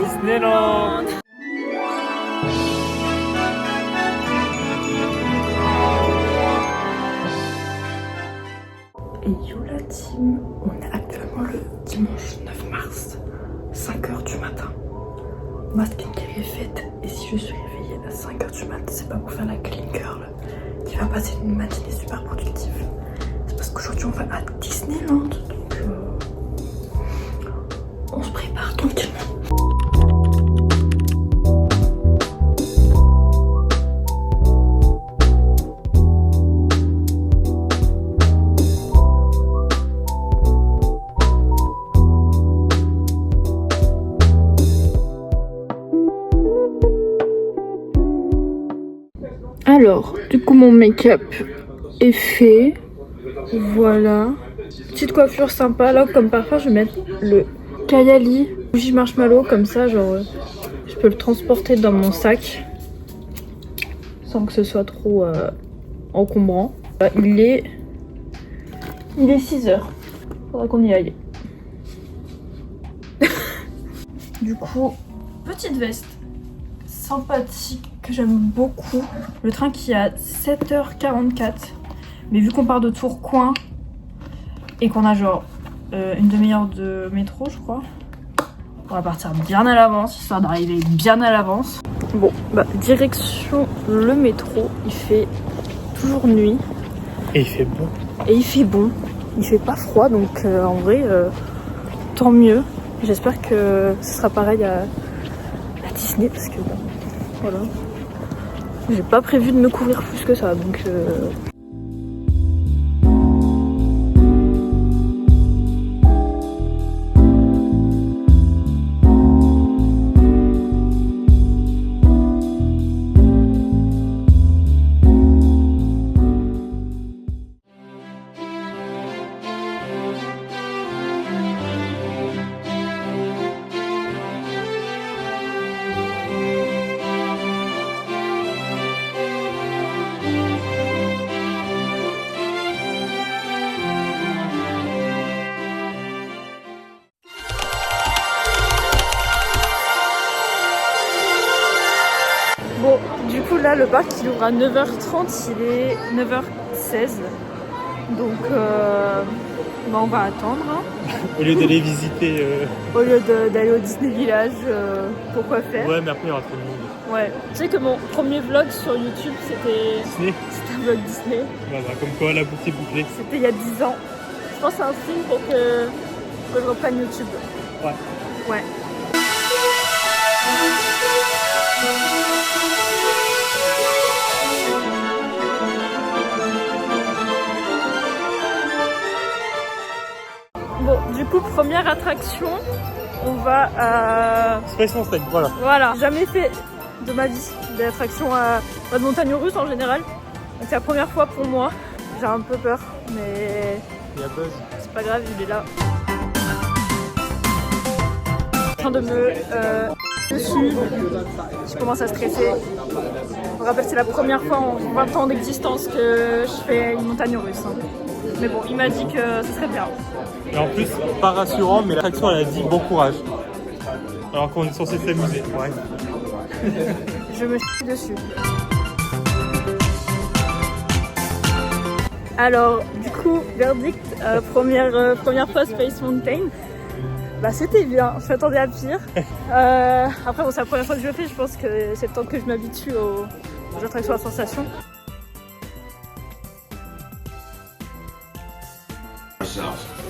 Disneyland. Et yo la team, on est actuellement le dimanche 9 mars, 5h du matin. Ma skincare est faite et si je suis réveillée à 5h du matin, c'est pas pour faire la clean girl qui va passer une matinée super productive. C'est parce qu'aujourd'hui on va à Disneyland, donc on se prépare tranquillement. Alors, du coup mon make-up est fait, voilà. Petite coiffure sympa, là comme parfum je vais mettre le Kayali Bougie Marshmallow, comme ça genre je peux le transporter dans mon sac sans que ce soit trop encombrant. Il est 6h, faudra qu'on y aille. Du coup, petite veste sympathique que j'aime beaucoup. Le train qui est à 7h44. Mais vu qu'on part de Tourcoing et qu'on a genre une demi-heure de métro, je crois, on va partir bien à l'avance, histoire d'arriver bien à l'avance. Bon, bah direction le métro. Il fait toujours nuit. Et il fait bon. Et il fait bon. Il fait pas froid, donc en vrai, tant mieux. J'espère que ce sera pareil à Disney parce que bon, voilà. J'ai pas prévu de me couvrir plus que ça, donc bon, du coup là le parc il ouvre à 9h30, il est 9h16. Donc bah, on va attendre. Hein. Au lieu d'aller visiter. Au lieu d'aller au Disney Village, pourquoi faire? Ouais, mais après il y aura trop de monde. Ouais. Tu sais que mon premier vlog sur YouTube c'était Disney. C'était un vlog Disney. Voilà, comme quoi la boucle est bouclée. C'était il y a 10 ans. Je pense que c'est un signe pour que je reprenne YouTube. Ouais. Ouais. Bon, du coup, première attraction, on va à... Space Mountain, voilà. Voilà, jamais fait de ma vie d'attraction de montagne russe en général. Donc c'est la première fois pour moi. J'ai un peu peur, mais Il y a Buzz. c'est pas grave, il est là. En train de me dessus. Je commence à stresser. Je me rappelle, c'est la première fois en 20 ans d'existence que je fais une montagne russe. Hein. Mais bon, il m'a dit que ce serait bien. Et en plus, pas rassurant, mais l'attraction elle a dit bon courage. Alors qu'on est censé s'amuser. Ouais. Je me chie dessus. Alors, du coup, verdict, première fois Space Mountain. Bah, c'était bien, je m'attendais à pire. Après, bon, c'est la première fois que je le fais, je pense que c'est le temps que je m'habitue aux attractions à sensation.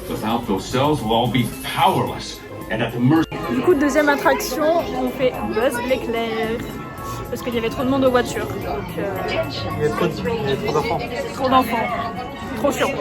Without those cells, we'll all be powerless and at the mercy. Du coup, deuxième attraction, on fait Buzz l'éclair. Parce qu'il y avait trop de monde aux voitures. Donc, Il y a trop d'enfants. trop d'enfants. Trop chiant.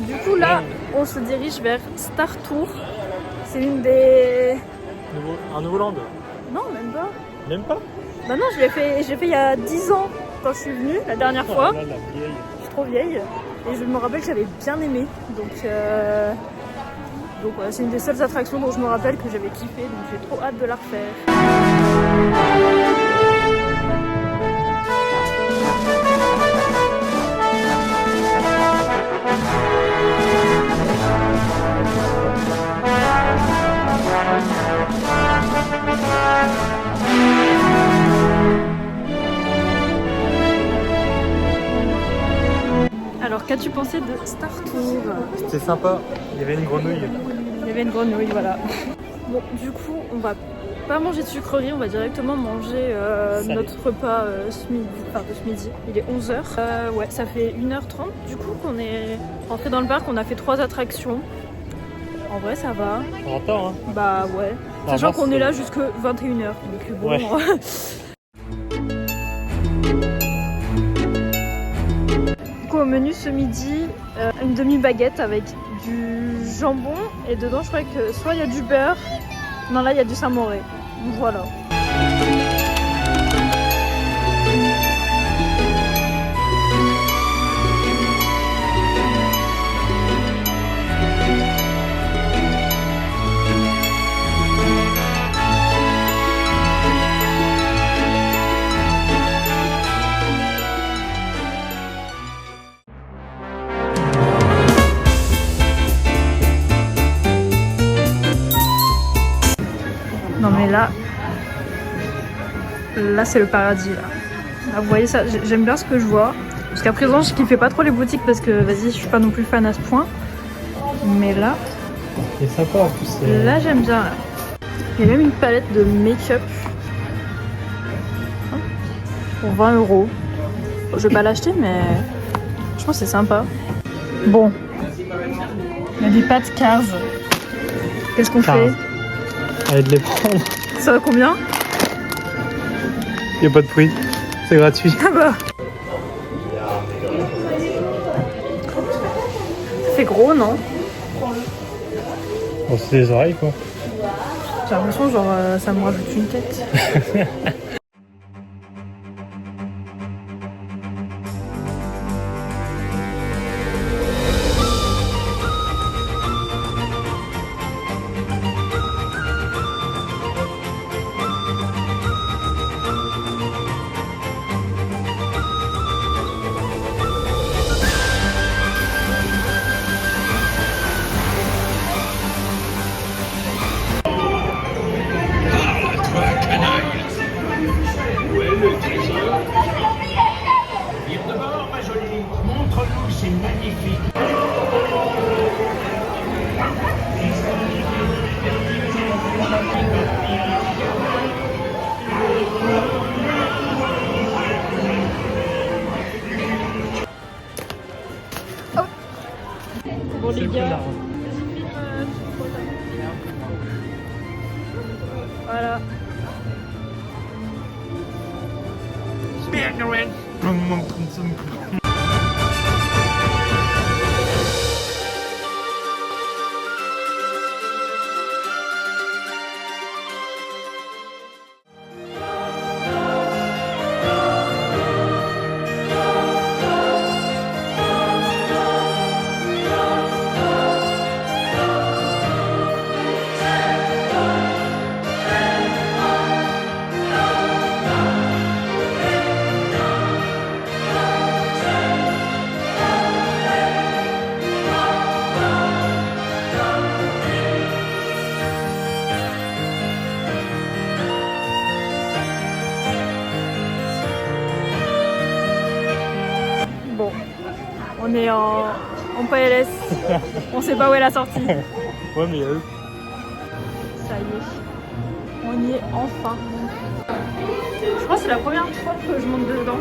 Du coup, là, on se dirige vers Star Tour. C'est une des... Un nouveau land. Non, même pas. Même pas. Bah non, j'ai fait il y a 10 ans. quand je suis venue la dernière fois. Oh là là, la vieille. Je suis trop vieille. Et je me rappelle que j'avais bien aimé. Donc voilà, c'est une des seules attractions dont je me rappelle que j'avais kiffé. Donc j'ai trop hâte de la refaire. Alors, qu'as-tu pensé de Star Tour? C'était sympa, il y avait une grenouille. Il y avait une grenouille, voilà. Bon, du coup, on va pas manger de sucreries, on va directement manger notre repas ce midi. Il est 11h. Ouais, ça fait 1h30 du coup qu'on est rentré dans le parc. On a fait 3 attractions. En vrai, ça va. On entend, hein. Bah ouais. Sachant qu'on est là jusque 21h. Donc bon. Ouais. Du coup, au menu ce midi, une demi-baguette avec du jambon. Et dedans, je crois que soit il y a du beurre. Non, là, il y a du Saint-Moré. Donc voilà. Non mais là c'est le paradis là. Là, vous voyez ça, j'aime bien ce que je vois. Jusqu'à présent je kiffais pas trop les boutiques parce que vas-y je suis pas non plus fan à ce point. Mais là, C'est sympa en plus. là j'aime bien là. Il y a même une palette de make-up pour 20 €. Je vais pas l'acheter mais je pense que c'est sympa. Bon, il y a des pâtes Cars. Qu'est-ce qu'on Cars. fait? Allez de les prendre. Ça va combien? Il n'y a pas de prix, c'est gratuit. Ah bah. C'est gros, non? Bon, c'est les oreilles quoi. J'ai l'impression genre ça me rajoute une tête. Bon les gars, voilà. Bon, on est en PLS. On sait pas où est la sortie. Ouais, mais il y a eux. Ça y est, on y est enfin. Je crois que c'est la première fois que je monte dedans.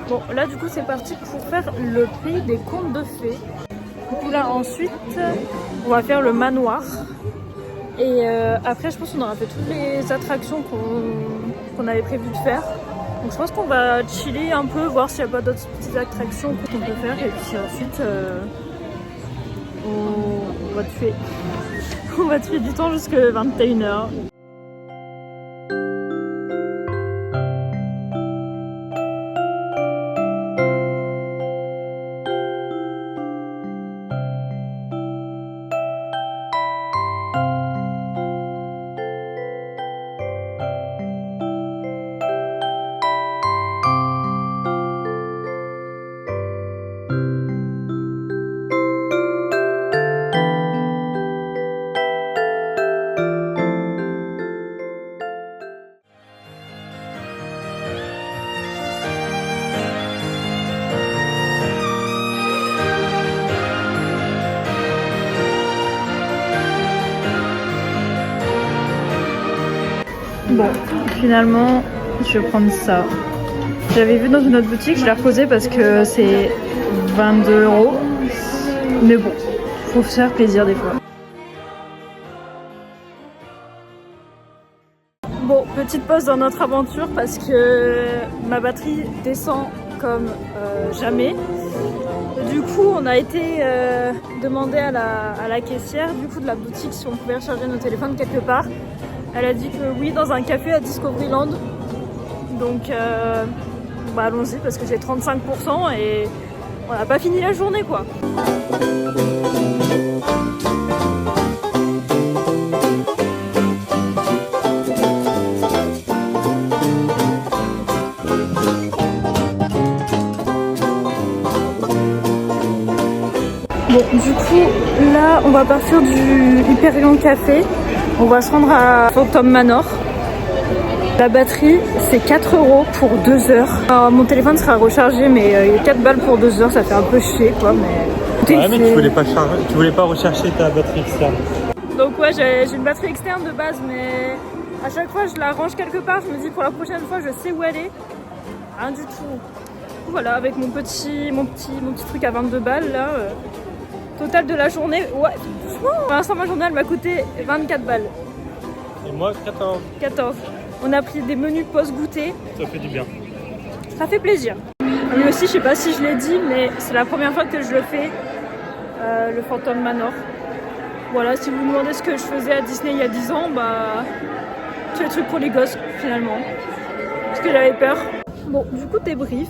Bon, là du coup c'est parti pour faire le pays des contes de fées. Du coup là ensuite, on va faire le manoir. Et après je pense qu'on aura fait toutes les attractions qu'on avait prévu de faire. Donc je pense qu'on va chiller un peu, voir s'il n'y a pas d'autres petites attractions qu'on peut faire. Et puis ensuite, on va tuer. On va tuer du temps jusqu'à 21h. Bon, finalement, je vais prendre ça. J'avais vu dans une autre boutique, je l'ai reposé parce que c'est 22 €. Mais bon, faut se faire plaisir des fois. Bon, petite pause dans notre aventure parce que ma batterie descend comme jamais. Du coup, on a été demander à la caissière du coup de la boutique si on pouvait recharger nos téléphones quelque part. Elle a dit que oui, dans un café à Discoveryland. Donc, bah allons-y parce que j'ai 35% et on n'a pas fini la journée quoi. Bon, du coup, là, on va partir du Hyperion Café. On va se rendre à Phantom Manor. La batterie, c'est 4 € pour 2 heures. Alors, mon téléphone sera rechargé, mais 4 balles pour 2 heures, ça fait un peu chier, quoi. Mais, ouais, mais tu voulais pas rechercher ta batterie externe. Donc ouais, j'ai une batterie externe de base, mais à chaque fois, je la range quelque part. Je me dis pour la prochaine fois, je sais où elle est. Rien du tout. Voilà, avec mon petit truc à 22 balles, là. Total de la journée, ouais, pour l'instant ma journée elle m'a coûté 24 balles. Et moi 14. On a pris des menus post-goûter. Ça fait du bien. Ça fait plaisir. Lui aussi, je sais pas si je l'ai dit, mais c'est la première fois que je le fais, le Phantom Manor. Voilà, si vous vous demandez ce que je faisais à Disney il y a 10 ans, bah c'est le truc pour les gosses finalement. Parce que j'avais peur. Bon, du coup débrief,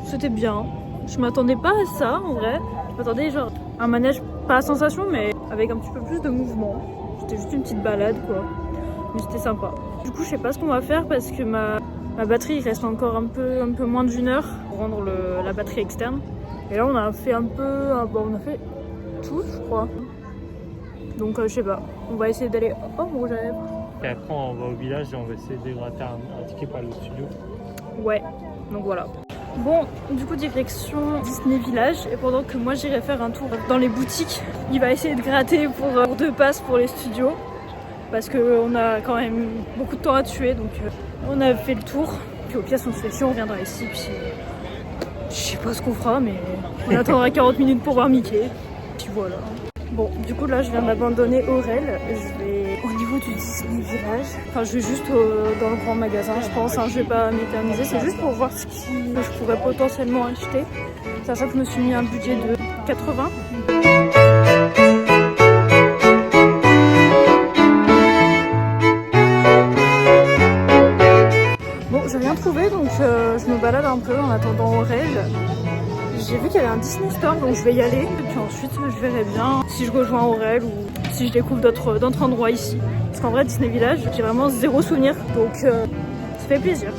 c'était bien. Je m'attendais pas à ça en vrai. Je m'attendais genre un manège pas à sensation mais avec un petit peu plus de mouvement. C'était juste une petite balade quoi. Mais c'était sympa. Du coup je sais pas ce qu'on va faire parce que ma batterie il reste encore un peu moins d'1 heure pour rendre la batterie externe. Et là on a fait on a fait tout je crois. Donc je sais pas. On va essayer d'aller. Oh mon rêve. Et après on va au village et on va essayer de gratter un ticket pour aller au studio. Ouais, donc voilà. Bon, du coup direction Disney Village et pendant que moi j'irai faire un tour dans les boutiques, il va essayer de gratter pour 2 passes pour les studios parce qu'on a quand même beaucoup de temps à tuer donc on a fait le tour. Puis au pire si on se fait chier on reviendra ici puis je sais pas ce qu'on fera mais on attendra 40 minutes pour voir Mickey. Puis voilà. Bon, du coup là je viens d'abandonner Aurel, je vais au niveau du Disney Village. Enfin je vais juste dans le grand magasin je pense, hein. Je vais pas m'éterniser, c'est juste pour voir ce que je pourrais potentiellement acheter. Sachant que je me suis mis un budget de 80. Bon j'ai rien trouvé donc je me balade un peu en attendant Aurel. J'ai vu qu'il y avait un Disney Store donc je vais y aller et puis ensuite je verrai bien si je rejoins Aurel ou si je découvre d'autres endroits ici. Parce qu'en vrai Disney Village j'ai vraiment 0 souvenir donc ça fait plaisir.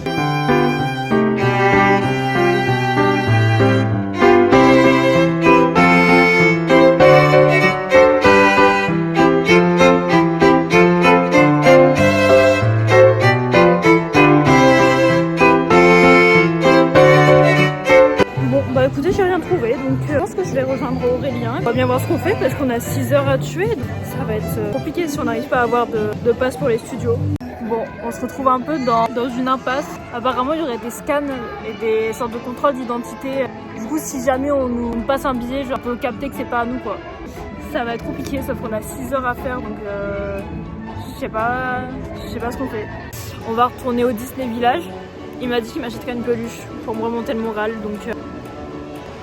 Écoutez, j'ai rien trouvé donc je pense que je vais rejoindre Aurélien. On va bien voir ce qu'on fait parce qu'on a 6 heures à tuer. Ça va être compliqué si on n'arrive pas à avoir de passe pour les studios. Bon, on se retrouve un peu dans une impasse. Apparemment, il y aurait des scans et des sortes de contrôles d'identité. Du coup, si jamais on nous passe un billet, on peut capter que c'est pas à nous, quoi. Ça va être compliqué, sauf qu'on a 6 heures à faire, donc je sais pas ce qu'on fait. On va retourner au Disney Village. Il m'a dit qu'il m'achèterait une peluche pour me remonter le moral, donc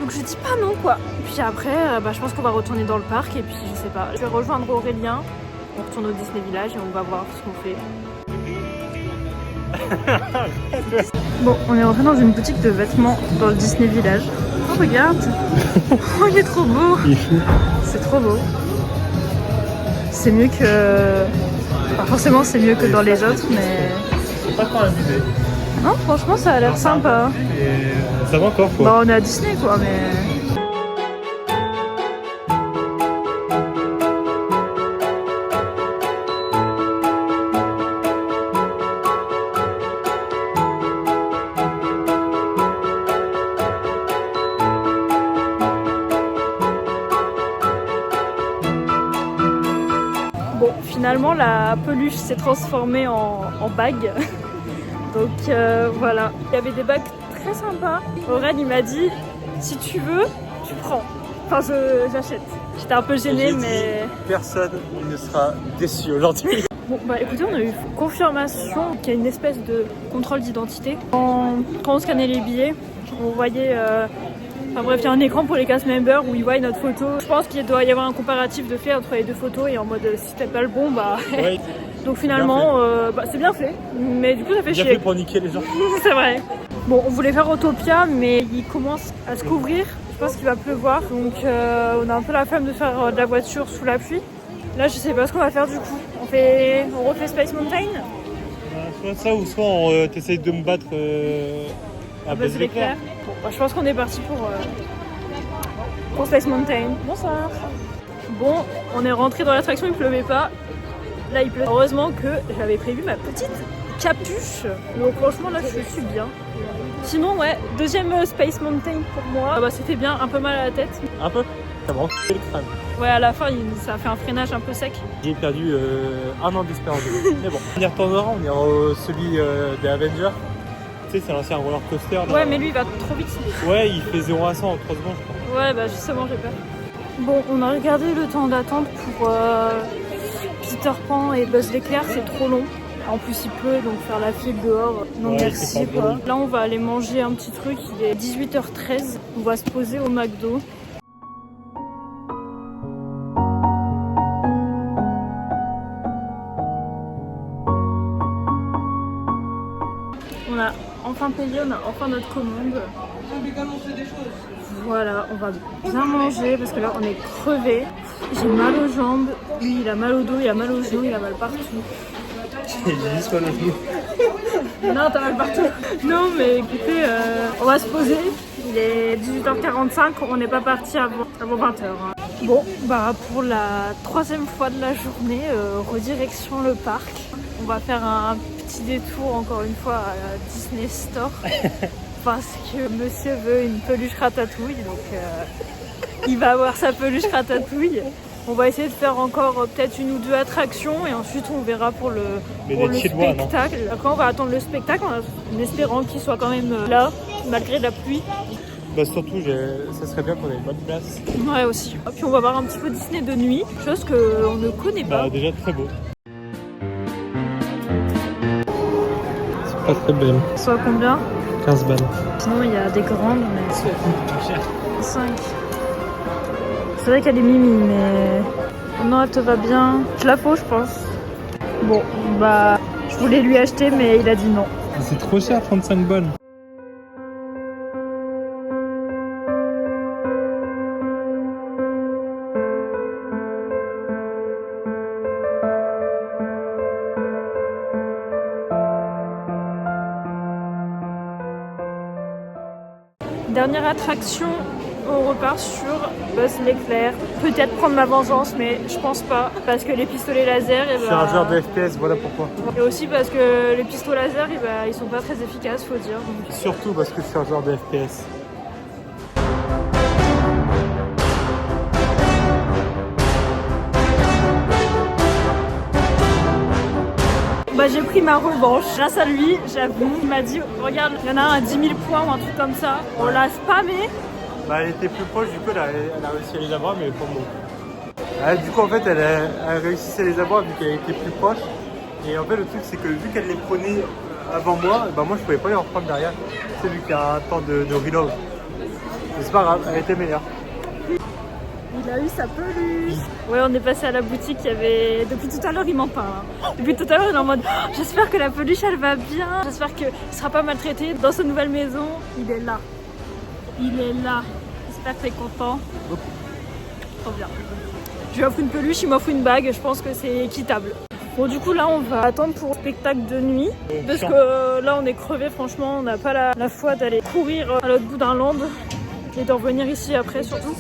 je dis pas non, quoi. Et puis après, je pense qu'on va retourner dans le parc et puis je sais pas. Je vais rejoindre Aurélien, on retourne au Disney Village et on va voir ce qu'on fait. Bon, on est rentré dans une boutique de vêtements dans le Disney Village. Oh, regarde. Oh, il est trop beau. C'est trop beau. C'est mieux que... Enfin, forcément, c'est mieux que dans les autres, mais... C'est pas trop abusé. Non, franchement, ça a l'air sympa. Et ça va encore, quoi. Bah, on est à Disney, quoi, mais... Bon, finalement, la peluche s'est transformée en bague. Donc voilà. Il y avait des bagues très sympas. Aurel, il m'a dit, si tu veux, tu prends. Enfin, j'achète. J'étais un peu gênée, mais... Personne ne sera déçu aujourd'hui. Bon, bah écoutez, on a eu confirmation qu'il y a une espèce de contrôle d'identité. Quand on scannait les billets, on voyait... Enfin bref, il y a un écran pour les cast members où ils voient notre photo. Je pense qu'il doit y avoir un comparatif de fait entre les deux photos et en mode si t'as pas le bon, bah... Ouais. Donc finalement, c'est bien fait. Mais du coup, ça fait chier. Bien fait pour niquer les gens. C'est vrai. Bon, on voulait faire Autopia, mais il commence à se couvrir. Je pense qu'il va pleuvoir. Donc on a un peu la flemme de faire de la voiture sous la pluie. Là, je sais pas ce qu'on va faire du coup. On refait Space Mountain. Soit ça ou soit t'essayes de me battre à Buzz l'éclair. Bon, bah, je pense qu'on est parti pour Space Mountain. Bonsoir. Bon, on est rentré dans l'attraction, il pleuvait pas. Là, il pleut. Heureusement que j'avais prévu ma petite capuche. Donc franchement, là, je suis bien. Sinon, ouais, deuxième Space Mountain pour moi. Bah, c'était bien, un peu mal à la tête. Un peu. Ça m'a rentré le crâne. Ouais, à la fin, ça a fait un freinage un peu sec. J'ai perdu 1 an d'espérance. Mais bon, on y retournera, on ira celui des Avengers. Tu sais, c'est l'ancien roller coaster. Là. Ouais, mais lui, il va trop vite. Ouais, il fait 0 à 100 en 3 secondes, je crois. Ouais, bah justement, j'ai peur. Bon, on a regardé le temps d'attente pour Peter Pan et Buzz l'éclair, c'est trop long. En plus, il pleut, donc faire la file dehors, non ouais, merci, quoi. Là, on va aller manger un petit truc, il est 18h13. On va se poser au McDo. On a enfin payé, on a enfin notre commande. Voilà, on va bien manger parce que là on est crevé. J'ai mal aux jambes, lui il a mal au dos, il a mal aux genoux, il a mal partout. J'ai juste mal aux genoux. Non, t'as mal partout. Non, mais écoutez, on va se poser. Il est 18h45, on n'est pas parti avant 20h. Bon, bah pour la 3e fois de la journée, redirection le parc. On va faire un petit détour encore une fois à Disney Store parce que monsieur veut une peluche ratatouille, donc il va avoir sa peluche ratatouille. On va essayer de faire encore peut-être 1 ou 2 attractions et ensuite on verra pour le spectacle. Après on va attendre le spectacle en espérant qu'il soit quand même là malgré la pluie. Bah surtout, ça serait bien qu'on ait une bonne place. Ouais aussi. Et puis on va voir un petit peu Disney de nuit, chose qu'on ne connaît pas. Bah déjà très beau. C'est pas très belle. Soit combien? 15 balles. Sinon il y a des grandes mais... 5. C'est vrai qu'elle est mimi mais... Non, elle te va bien. Je la faut je pense. Bon, bah... Je voulais lui acheter mais il a dit non. C'est trop cher, 35 balles. Dernière attraction, on repart sur Buzz l'éclair. Peut-être prendre ma vengeance, mais je pense pas. Parce que les pistolets laser, Je suis un joueur de FPS, voilà pourquoi. Et aussi parce que les pistolets laser, ils sont pas très efficaces, faut dire. Donc... Surtout parce que je suis un joueur de FPS. bah j'ai pris ma revanche. Grâce à lui, j'avoue, il m'a dit regarde, il y en a un à 10 000 points ou un truc comme ça. On l'a spammé. Bah elle était plus proche, du coup elle a réussi à les avoir, mais pas bon. Du coup en fait elle réussissait à les avoir vu qu'elle était plus proche. Et en fait le truc c'est que vu qu'elle les prenait avant moi, bah moi je pouvais pas les reprendre derrière. C'est vu qu'il y a un temps de reload. Mais c'est pas grave, elle était meilleure. Il a eu sa peluche. Ouais, on est passé à la boutique, il y avait... Depuis tout à l'heure, il m'en parle. Hein. Depuis tout à l'heure, il est en mode oh, j'espère que la peluche, elle va bien. J'espère qu'il sera pas maltraité dans sa nouvelle maison. Il est là. Il est là. J'espère que t'es content. Trop bien. Je lui offre une peluche, il m'offre une bague. Je pense que c'est équitable. Bon, du coup, là, on va attendre pour le spectacle de nuit. Parce que là, on est crevé. Franchement, on n'a pas la foi d'aller courir à l'autre bout d'un land. Et de revenir ici après, surtout.